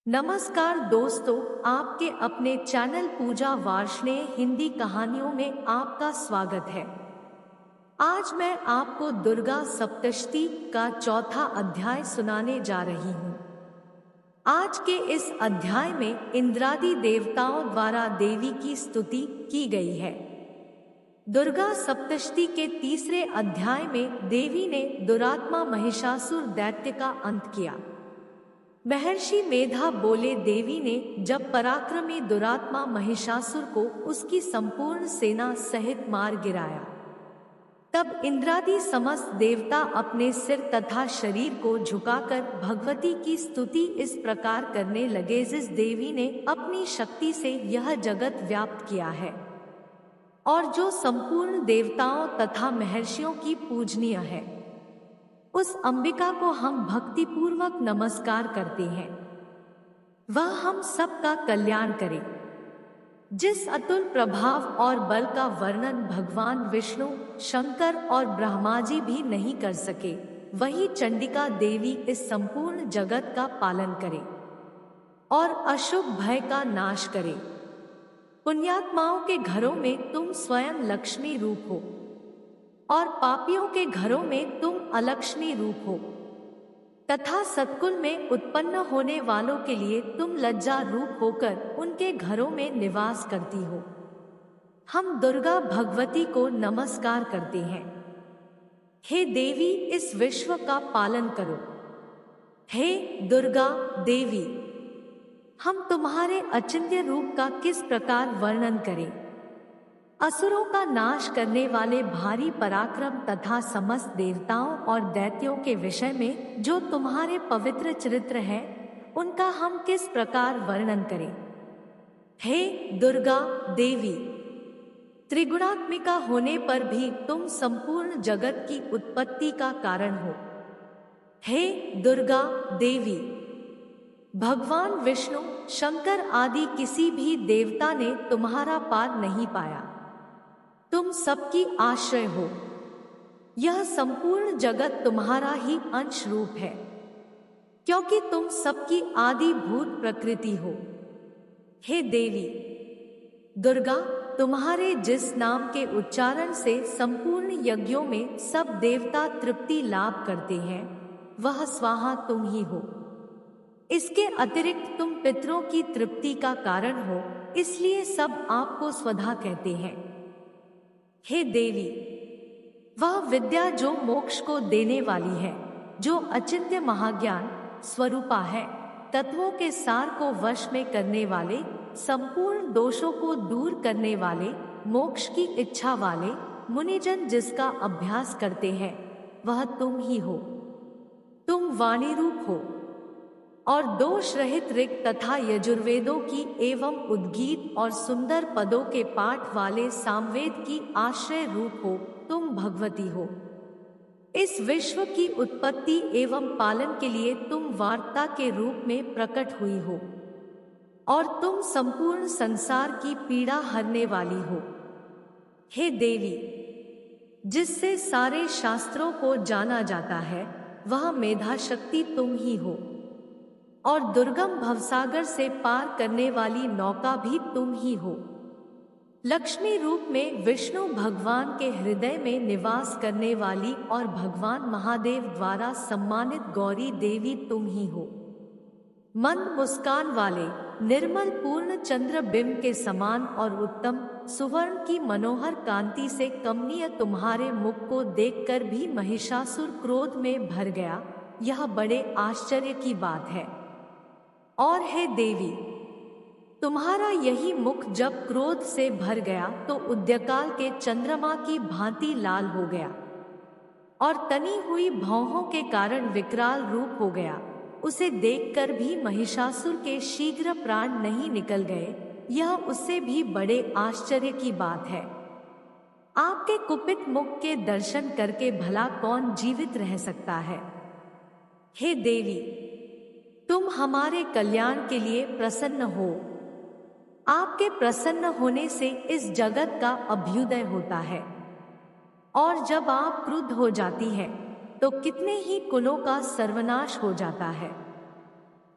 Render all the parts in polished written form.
नमस्कार दोस्तों, आपके अपने चैनल पूजा वार्ष्णेय हिंदी कहानियों में आपका स्वागत है। आज मैं आपको दुर्गा सप्तशती का चौथा अध्याय सुनाने जा रही हूँ। आज के इस अध्याय में इंद्रादि देवताओं द्वारा देवी की स्तुति की गई है। दुर्गा सप्तशती के तीसरे अध्याय में देवी ने दुरात्मा महिषासुर दैत्य का अंत किया। महर्षि मेधा बोले, देवी ने जब पराक्रमी दुरात्मा महिषासुर को उसकी संपूर्ण सेना सहित मार गिराया, तब इंद्रादि समस्त देवता अपने सिर तथा शरीर को झुकाकर भगवती की स्तुति इस प्रकार करने लगे, जिस देवी ने अपनी शक्ति से यह जगत व्याप्त किया है और जो संपूर्ण देवताओं तथा महर्षियों की पूजनीय है। उस अंबिका को हम भक्तिपूर्वक नमस्कार करते हैं। वह हम सबका कल्याण करे। जिस अतुल प्रभाव और बल का वर्णन भगवान विष्णु, शंकर और ब्रह्मा जी भी नहीं कर सके, वही चंडिका देवी इस संपूर्ण जगत का पालन करे और अशुभ भय का नाश करे। पुण्यात्माओं के घरों में तुम स्वयं लक्ष्मी रूप हो और पापियों के घरों में तुम अलक्ष्मी रूप हो, तथा सत्कुल में उत्पन्न होने वालों के लिए तुम लज्जा रूप होकर उनके घरों में निवास करती हो। हम दुर्गा भगवती को नमस्कार करते हैं। हे देवी, इस विश्व का पालन करो। हे दुर्गा देवी, हम तुम्हारे अचिंत्य रूप का किस प्रकार वर्णन करें। असुरों का नाश करने वाले भारी पराक्रम तथा समस्त देवताओं और दैत्यों के विषय में जो तुम्हारे पवित्र चरित्र है, उनका हम किस प्रकार वर्णन करें। हे दुर्गा देवी, त्रिगुणात्मिका होने पर भी तुम संपूर्ण जगत की उत्पत्ति का कारण हो। हे दुर्गा देवी, भगवान विष्णु, शंकर आदि किसी भी देवता ने तुम्हारा पार नहीं पाया। तुम सबकी आश्रय हो। यह संपूर्ण जगत तुम्हारा ही अंश रूप है, क्योंकि तुम सबकी आदिभूत प्रकृति हो। हे देवी दुर्गा, तुम्हारे जिस नाम के उच्चारण से संपूर्ण यज्ञों में सब देवता तृप्ति लाभ करते हैं, वह स्वाहा तुम ही हो। इसके अतिरिक्त तुम पितरों की तृप्ति का कारण हो, इसलिए सब आपको स्वधा कहते हैं। हे देवी, वह विद्या जो मोक्ष को देने वाली है, जो अचिंत्य महाज्ञान स्वरूपा है, तत्वों के सार को वश में करने वाले, संपूर्ण दोषों को दूर करने वाले, मोक्ष की इच्छा वाले मुनिजन जिसका अभ्यास करते हैं, वह तुम ही हो। तुम वाणी रूप हो और दोष रहित ऋग तथा यजुर्वेदों की एवं उद्गीत और सुंदर पदों के पाठ वाले सामवेद की आश्रय रूप हो। तुम भगवती हो। इस विश्व की उत्पत्ति एवं पालन के लिए तुम वार्ता के रूप में प्रकट हुई हो और तुम संपूर्ण संसार की पीड़ा हरने वाली हो। हे देवी, जिससे सारे शास्त्रों को जाना जाता है, वह मेधा शक्ति तुम ही हो और दुर्गम भवसागर से पार करने वाली नौका भी तुम ही हो। लक्ष्मी रूप में विष्णु भगवान के हृदय में निवास करने वाली और भगवान महादेव द्वारा सम्मानित गौरी देवी तुम ही हो। मंद मुस्कान वाले, निर्मल पूर्ण चंद्र बिंब के समान और उत्तम सुवर्ण की मनोहर कांति से कमनीय तुम्हारे मुख को देखकर भी महिषासुर क्रोध में भर गया। यह बड़े आश्चर्य की बात है। और हे देवी, तुम्हारा यही मुख जब क्रोध से भर गया तो उद्यकाल के चंद्रमा की भांति लाल हो गया और तनी हुई भौहों के कारण विकराल रूप हो गया। उसे देखकर भी महिषासुर के शीघ्र प्राण नहीं निकल गए। यह उससे भी बड़े आश्चर्य की बात है। आपके कुपित मुख के दर्शन करके भला कौन जीवित रह सकता है। हे देवी, तुम हमारे कल्याण के लिए प्रसन्न हो। आपके प्रसन्न होने से इस जगत का अभ्युदय होता है और जब आप क्रुद्ध हो जाती है तो कितने ही कुलों का सर्वनाश हो जाता है।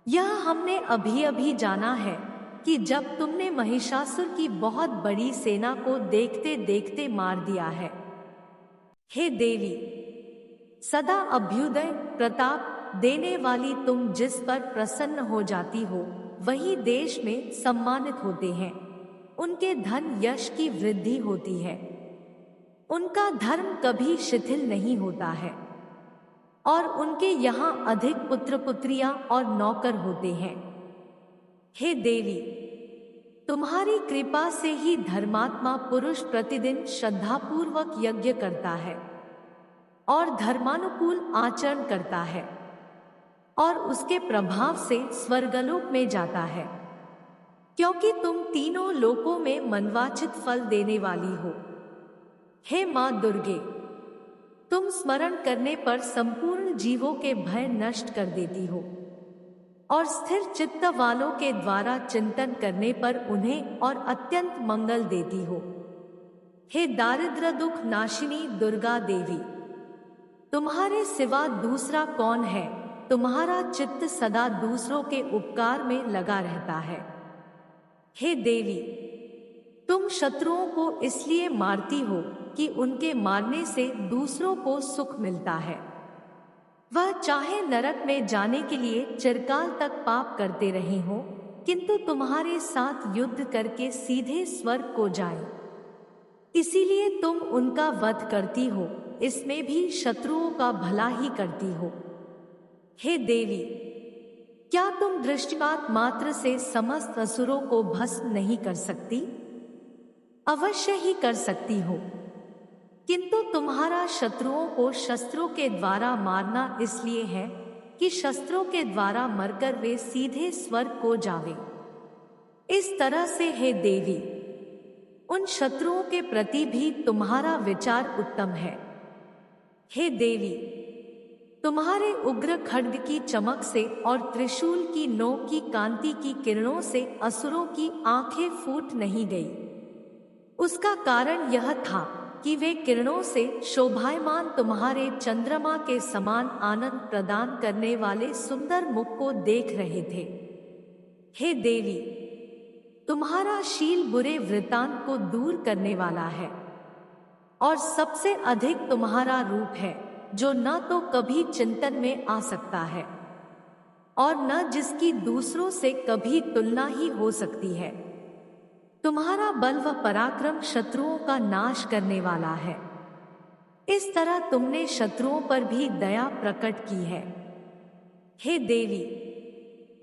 यह हमने अभी अभी जाना है कि जब तुमने महिषासुर की बहुत बड़ी सेना को देखते देखते मार दिया है। हे देवी, सदा अभ्युदय प्रताप देने वाली तुम जिस पर प्रसन्न हो जाती हो वही देश में सम्मानित होते हैं। उनके धन यश की वृद्धि होती है। उनका धर्म कभी शिथिल नहीं होता है और उनके यहाँ अधिक पुत्र पुत्रियां और नौकर होते हैं। हे देवी, तुम्हारी कृपा से ही धर्मात्मा पुरुष प्रतिदिन श्रद्धापूर्वक यज्ञ करता है और धर्मानुकूल आचरण करता है और उसके प्रभाव से स्वर्गलोक में जाता है, क्योंकि तुम तीनों लोकों में मनवांछित फल देने वाली हो। हे मां दुर्गे, तुम स्मरण करने पर संपूर्ण जीवों के भय नष्ट कर देती हो और स्थिर चित्त वालों के द्वारा चिंतन करने पर उन्हें और अत्यंत मंगल देती हो। हे दारिद्र दुख नाशिनी दुर्गा देवी, तुम्हारे सिवा दूसरा कौन है? तुम्हारा चित्त सदा दूसरों के उपकार में लगा रहता है। हे देवी, तुम शत्रुओं को इसलिए मारती हो कि उनके मारने से दूसरों को सुख मिलता है। वह चाहे नरक में जाने के लिए चिरकाल तक पाप करते रहे हो, किंतु तुम्हारे साथ युद्ध करके सीधे स्वर्ग को जाएं। इसीलिए तुम उनका वध करती हो, इसमें भी शत्रुओं का भला ही करती हो। हे देवी, क्या तुम दृष्टिपात मात्र से समस्त असुरों को भस्म नहीं कर सकती? अवश्य ही कर सकती हो, किंतु तुम्हारा शत्रुओं को शस्त्रों के द्वारा मारना इसलिए है कि शस्त्रों के द्वारा मरकर वे सीधे स्वर्ग को जावे। इस तरह से हे देवी, उन शत्रुओं के प्रति भी तुम्हारा विचार उत्तम है। हे देवी, तुम्हारे उग्र खड्ग की चमक से और त्रिशूल की नोक की कांति की किरणों से असुरों की आंखें फूट नहीं गई। उसका कारण यह था कि वे किरणों से शोभायमान तुम्हारे चंद्रमा के समान आनंद प्रदान करने वाले सुंदर मुख को देख रहे थे। हे देवी, तुम्हारा शील बुरे वृतांत को दूर करने वाला है और सबसे अधिक तुम्हारा रूप है जो न तो कभी चिंतन में आ सकता है और न जिसकी दूसरों से कभी तुलना ही हो सकती है। तुम्हारा बल व पराक्रम शत्रुओं का नाश करने वाला है। इस तरह तुमने शत्रुओं पर भी दया प्रकट की है। हे देवी,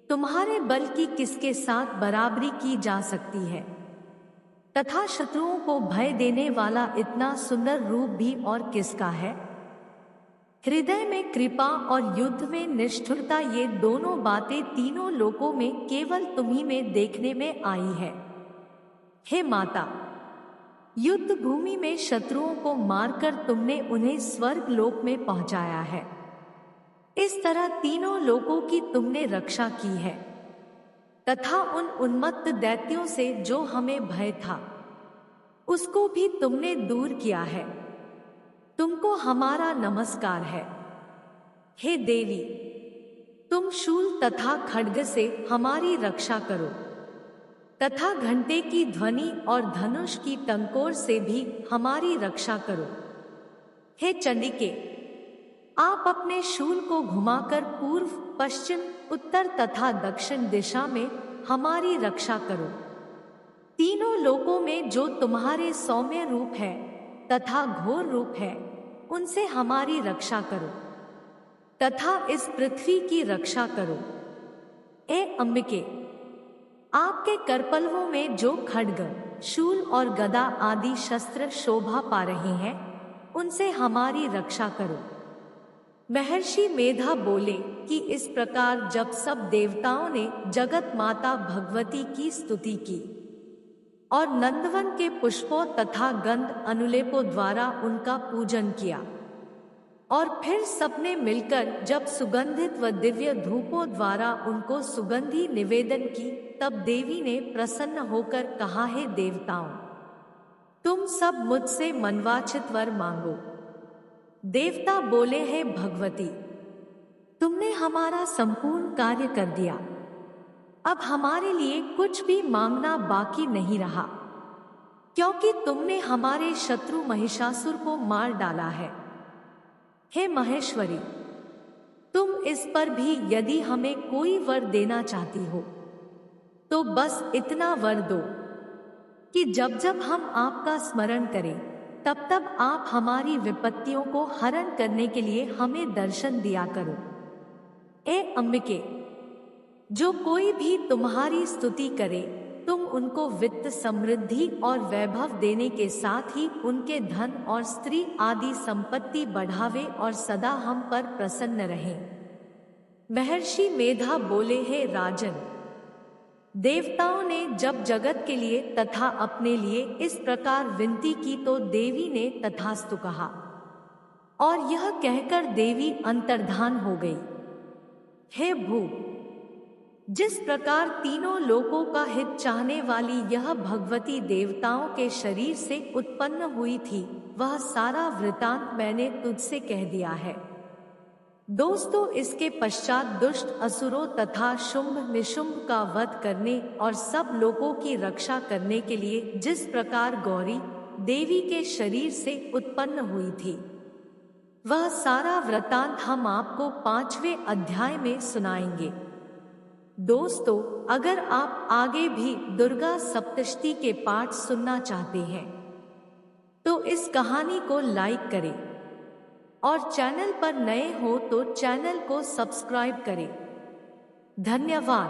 तुम्हारे बल की किसके साथ बराबरी की जा सकती है? तथा शत्रुओं को भय देने वाला इतना सुंदर रूप भी और किसका है? हृदय में कृपा और युद्ध में निष्ठुरता, ये दोनों बातें तीनों लोकों में केवल तुम्ही में देखने में आई है। हे माता, युद्ध भूमि में शत्रुओं को मारकर तुमने उन्हें स्वर्ग लोक में पहुंचाया है। इस तरह तीनों लोकों की तुमने रक्षा की है तथा उन उन्मत्त दैत्यों से जो हमें भय था उसको भी तुमने दूर किया है। तुमको हमारा नमस्कार है। हे देवी, तुम शूल तथा खड्ग से हमारी रक्षा करो तथा घंटे की ध्वनि और धनुष की टंकोर से भी हमारी रक्षा करो। हे चंडिके, आप अपने शूल को घुमाकर पूर्व, पश्चिम, उत्तर तथा दक्षिण दिशा में हमारी रक्षा करो। तीनों लोकों में जो तुम्हारे सौम्य रूप है तथा घोर रूप है, उनसे हमारी रक्षा करो तथा इस पृथ्वी की रक्षा करो। ए अंबिके, आपके करपल्वों में जो खड्ग, शूल और गदा आदि शस्त्र शोभा पा रहे हैं, उनसे हमारी रक्षा करो। महर्षि मेधा बोले कि इस प्रकार जब सब देवताओं ने जगत माता भगवती की स्तुति की और नंदवन के पुष्पों तथा गंध अनुलेपों द्वारा उनका पूजन किया और फिर सबने मिलकर जब सुगंधित व दिव्य धूपों द्वारा उनको सुगंधी निवेदन की, तब देवी ने प्रसन्न होकर कहा, हे देवताओं, तुम सब मुझसे मनवांछित वर मांगो। देवता बोले, हे भगवती, तुमने हमारा संपूर्ण कार्य कर दिया। अब हमारे लिए कुछ भी मांगना बाकी नहीं रहा, क्योंकि तुमने हमारे शत्रु महिषासुर को मार डाला है। हे महेश्वरी, तुम इस पर भी यदि हमें कोई वर देना चाहती हो तो बस इतना वर दो कि जब जब हम आपका स्मरण करें तब तब आप हमारी विपत्तियों को हरण करने के लिए हमें दर्शन दिया करो। ए अंबिके, जो कोई भी तुम्हारी स्तुति करे तुम उनको वित्त, समृद्धि और वैभव देने के साथ ही उनके धन और स्त्री आदि संपत्ति बढ़ावे और सदा हम पर प्रसन्न रहे। महर्षि मेधा बोले, हे राजन, देवताओं ने जब जगत के लिए तथा अपने लिए इस प्रकार विनती की तो देवी ने तथास्तु कहा, और यह कहकर देवी अंतर्धान हो गई। हे भू, जिस प्रकार तीनों लोकों का हित चाहने वाली यह भगवती देवताओं के शरीर से उत्पन्न हुई थी, वह सारा वृतांत मैंने तुझसे कह दिया है। दोस्तों, इसके पश्चात दुष्ट असुरों तथा शुंभ निशुंभ का वध करने और सब लोगों की रक्षा करने के लिए जिस प्रकार गौरी देवी के शरीर से उत्पन्न हुई थी, वह सारा वृतांत हम आपको 5वें अध्याय में सुनाएंगे। दोस्तों, अगर आप आगे भी दुर्गा सप्तशती के पाठ सुनना चाहते हैं तो इस कहानी को लाइक करें और चैनल पर नए हो तो चैनल को सब्सक्राइब करें। धन्यवाद।